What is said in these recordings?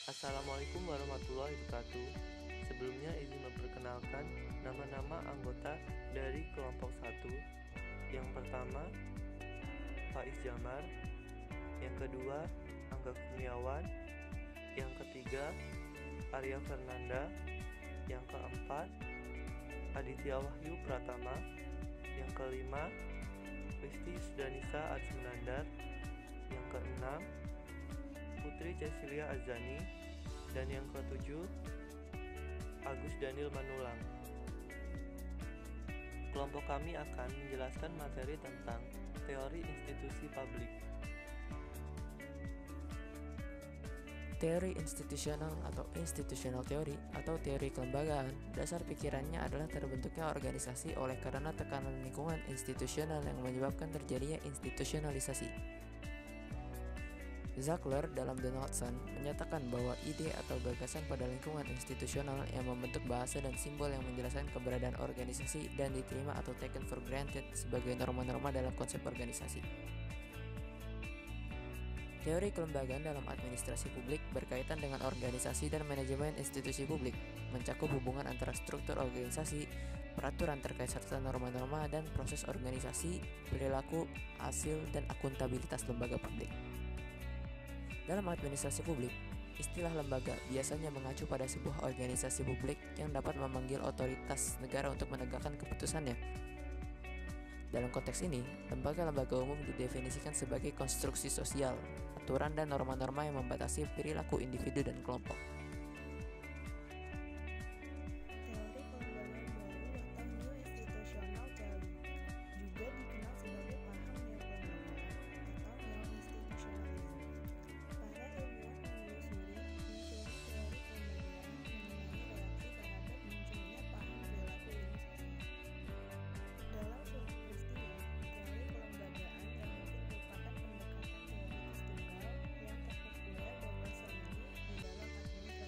Assalamualaikum warahmatullahi wabarakatuh. Sebelumnya izin memperkenalkan nama-nama anggota dari kelompok 1. Yang pertama, Faiz Jamar. Yang kedua, Angga Kurniawan. Yang ketiga, Arya Fernanda. Yang keempat, Aditya Wahyu Pratama. Yang kelima, Risti Sudanisa Arsmunandar. Yang keenam, Putri Cecilia Azani. Dan yang ketujuh, Agus Daniel Manulang. Kelompok kami akan menjelaskan materi tentang teori institusi publik. Teori institusional atau institutional theory atau teori kelembagaan, dasar pikirannya adalah terbentuknya organisasi oleh karena tekanan lingkungan institusional yang menyebabkan terjadinya institusionalisasi. Zackler dalam Donaldson menyatakan bahwa ide atau gagasan pada lingkungan institusional yang membentuk bahasa dan simbol yang menjelaskan keberadaan organisasi dan diterima atau taken for granted sebagai norma-norma dalam konsep organisasi. Teori kelembagaan dalam administrasi publik berkaitan dengan organisasi dan manajemen institusi publik, mencakup hubungan antara struktur organisasi, peraturan terkait serta norma-norma dan proses organisasi, perilaku, hasil, dan akuntabilitas lembaga publik. Dalam administrasi publik, istilah lembaga biasanya mengacu pada sebuah organisasi publik yang dapat memanggil otoritas negara untuk menegakkan keputusannya. Dalam konteks ini, lembaga-lembaga umum didefinisikan sebagai konstruksi sosial, aturan dan norma-norma yang membatasi perilaku individu dan kelompok. Teori kelembagaan baru atau New Institutional Theory juga dikenal sebagai paham neokelembagaan atau neo-institutionalism. Para ilmuwan menelusuri teori kelembagaan mengenai reaksi terhadap munculnya paham perilaku ini sosial. Dalam suatu peristiwa, teori kelembagaan yang mungkin merupakan pendekatan teoritis tunggal yang terpopuler dan berselanjut di dalam administrasi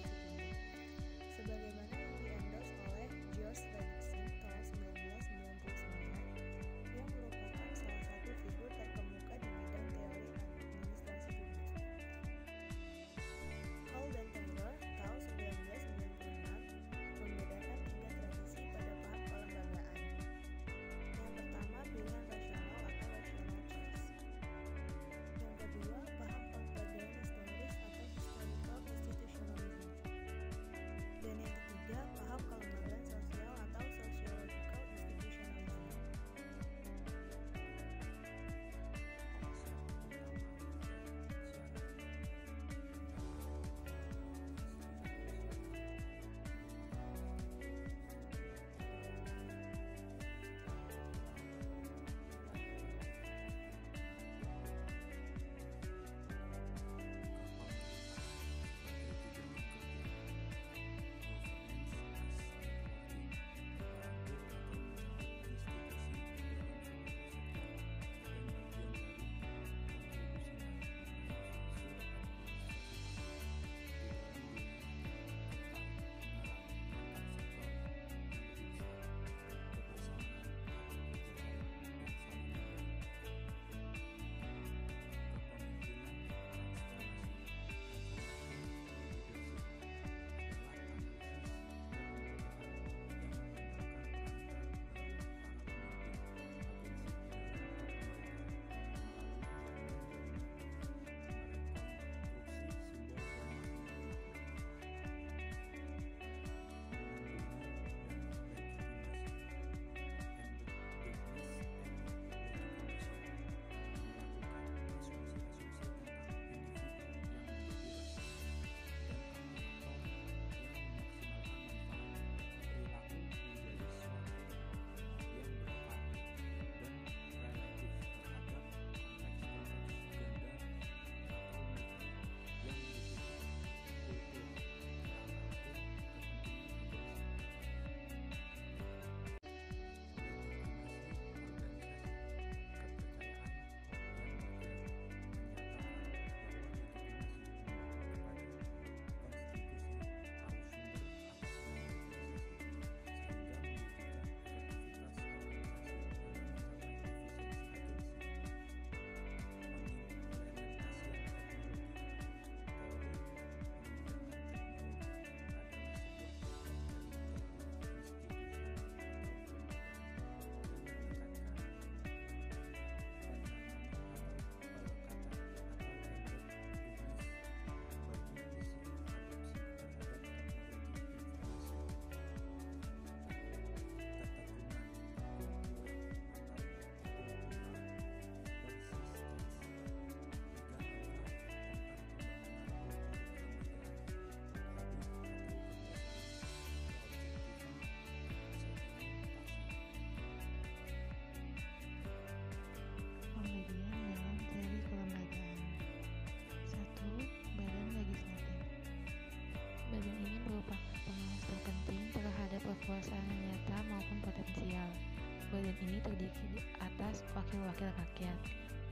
badan ini terdiri atas wakil-wakil rakyat.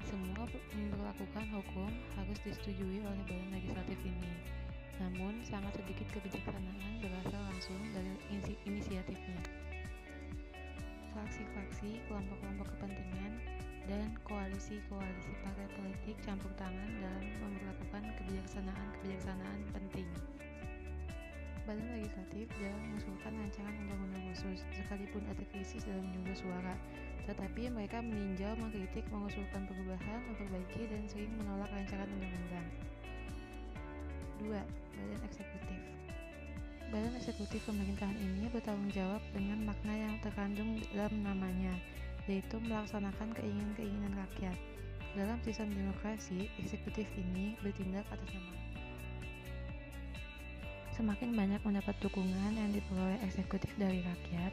Semua memperlakukan hukum harus disetujui oleh badan legislatif ini. Namun, sangat sedikit kebijaksanaan berasal langsung dari inisiatifnya. Fraksi-fraksi, kelompok-kelompok kepentingan, dan koalisi-koalisi partai politik campur tangan dalam memperlakukan kebijaksanaan penting. Badan legislatif dalam mengusulkan rancangan undang-undang khusus, sekalipun ada krisis dalam jumlah suara, tetapi mereka meninjau, mengkritik, mengusulkan perubahan, memperbaiki, dan sering menolak rancangan undang-undang. 2. Badan eksekutif. Badan eksekutif pemerintahan ini bertanggung jawab dengan makna yang terkandung dalam namanya, yaitu melaksanakan keinginan-keinginan rakyat. Dalam sistem demokrasi, eksekutif ini bertindak atas nama. Semakin banyak mendapat dukungan yang diperoleh eksekutif dari rakyat,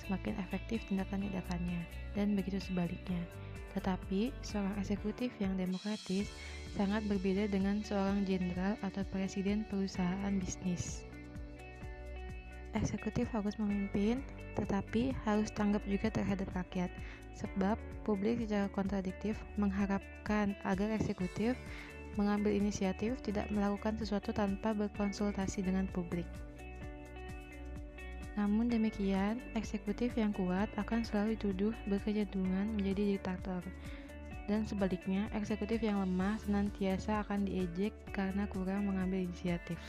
semakin efektif tindakan-tindakannya, dan begitu sebaliknya. Tetapi, seorang eksekutif yang demokratis sangat berbeda dengan seorang jenderal atau presiden perusahaan bisnis. Eksekutif harus memimpin, tetapi harus tanggap juga terhadap rakyat, sebab publik secara kontradiktif mengharapkan agar eksekutif mengambil inisiatif, tidak melakukan sesuatu tanpa berkonsultasi dengan publik. Namun demikian, eksekutif yang kuat akan selalu dituduh berkecenderungan menjadi diktator, dan sebaliknya, eksekutif yang lemah senantiasa akan diejek karena kurang mengambil inisiatif.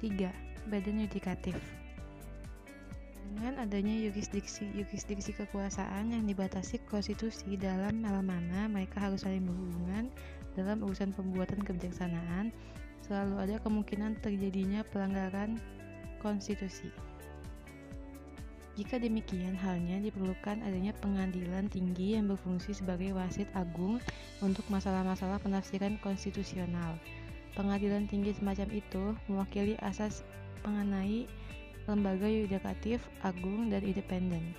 3. Badan yudikatif. Dengan adanya yurisdiksi kekuasaan yang dibatasi konstitusi dalam hal mana mereka harus saling berhubungan dalam urusan pembuatan kebijaksanaan, selalu ada kemungkinan terjadinya pelanggaran konstitusi. Jika demikian halnya, diperlukan adanya pengadilan tinggi yang berfungsi sebagai wasit agung untuk masalah-masalah penafsiran konstitusional. Pengadilan tinggi semacam itu mewakili asas mengenai lembaga yudikatif, agung, dan independen.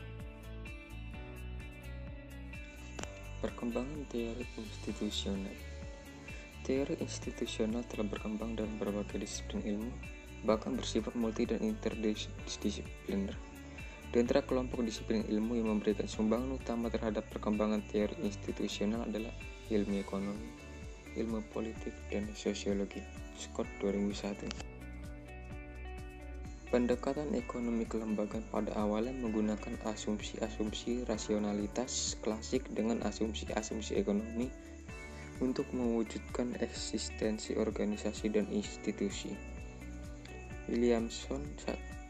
Perkembangan teori institusional. Teori institusional telah berkembang dalam berbagai disiplin ilmu, bahkan bersifat multi dan interdisipliner. Di antara kelompok disiplin ilmu yang memberikan sumbangan utama terhadap perkembangan teori institusional adalah ilmu ekonomi, ilmu politik, dan sosiologi. Scott 2001. Pendekatan ekonomi kelembagaan pada awalnya menggunakan asumsi-asumsi rasionalitas klasik dengan asumsi-asumsi ekonomi untuk mewujudkan eksistensi organisasi dan institusi. Williamson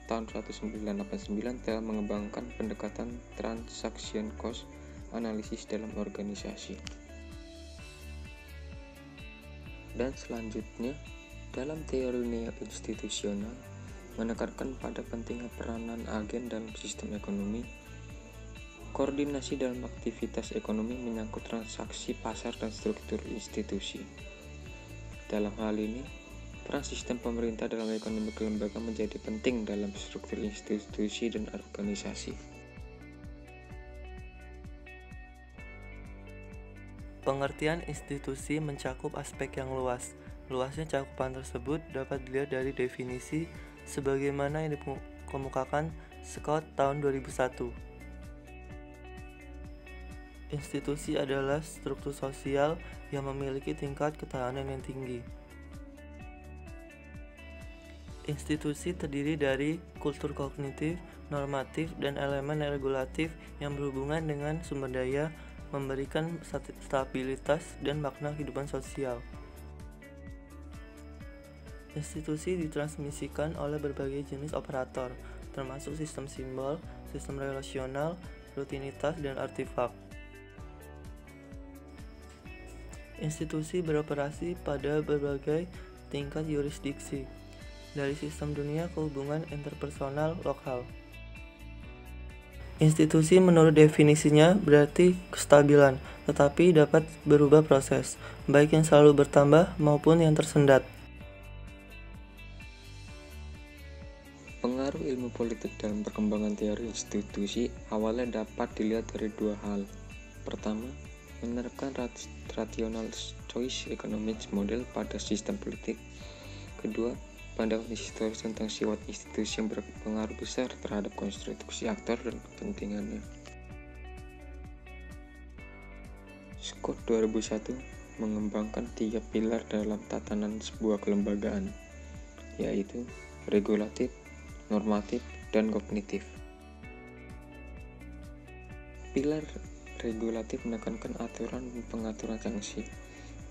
tahun 1989 telah mengembangkan pendekatan transaction cost analisis dalam organisasi. Dan selanjutnya, dalam teori neo-institusional, menekankan pada pentingnya peranan agen dalam sistem ekonomi. Koordinasi dalam aktivitas ekonomi menyangkut transaksi pasar dan struktur institusi. Dalam hal ini, peran sistem pemerintah dalam ekonomi kelembagaan menjadi penting dalam struktur institusi dan organisasi. Pengertian institusi mencakup aspek yang luas. Luasnya cakupan tersebut dapat dilihat dari definisi sebagaimana yang dikemukakan Scott tahun 2001. Institusi adalah struktur sosial yang memiliki tingkat ketahanan yang tinggi. Institusi terdiri dari kultur kognitif, normatif, dan elemen regulatif yang berhubungan dengan sumber daya, memberikan stabilitas dan makna kehidupan sosial. Institusi ditransmisikan oleh berbagai jenis operator, termasuk sistem simbol, sistem relasional, rutinitas, dan artefak. Institusi beroperasi pada berbagai tingkat yurisdiksi, dari sistem dunia ke hubungan interpersonal lokal. Institusi menurut definisinya berarti kestabilan, tetapi dapat berubah proses, baik yang selalu bertambah maupun yang tersendat. Pengaruh ilmu politik dalam perkembangan teori institusi awalnya dapat dilihat dari dua hal. Pertama, menerapkan rational choice economics model pada sistem politik. Kedua, pandangan historis tentang sifat institusi yang berpengaruh besar terhadap konstruksi aktor dan kepentingannya. Scott 2001 mengembangkan 3 pilar dalam tatanan sebuah kelembagaan, yaitu regulatif, normatif, dan kognitif. Pilar regulatif menekankan aturan dan pengaturan sanksi.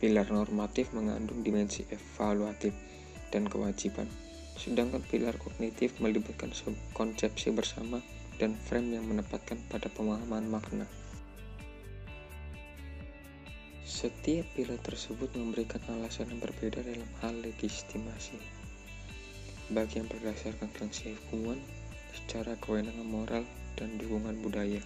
Pilar normatif mengandung dimensi evaluatif dan kewajiban. Sedangkan pilar kognitif melibatkan konsepsi bersama dan frame yang menempatkan pada pemahaman makna. Setiap pilar tersebut memberikan alasan yang berbeda dalam hal legitimasi. Bagi yang berdasarkan sanksi hukuman, secara kewenangan moral, dan dukungan budaya.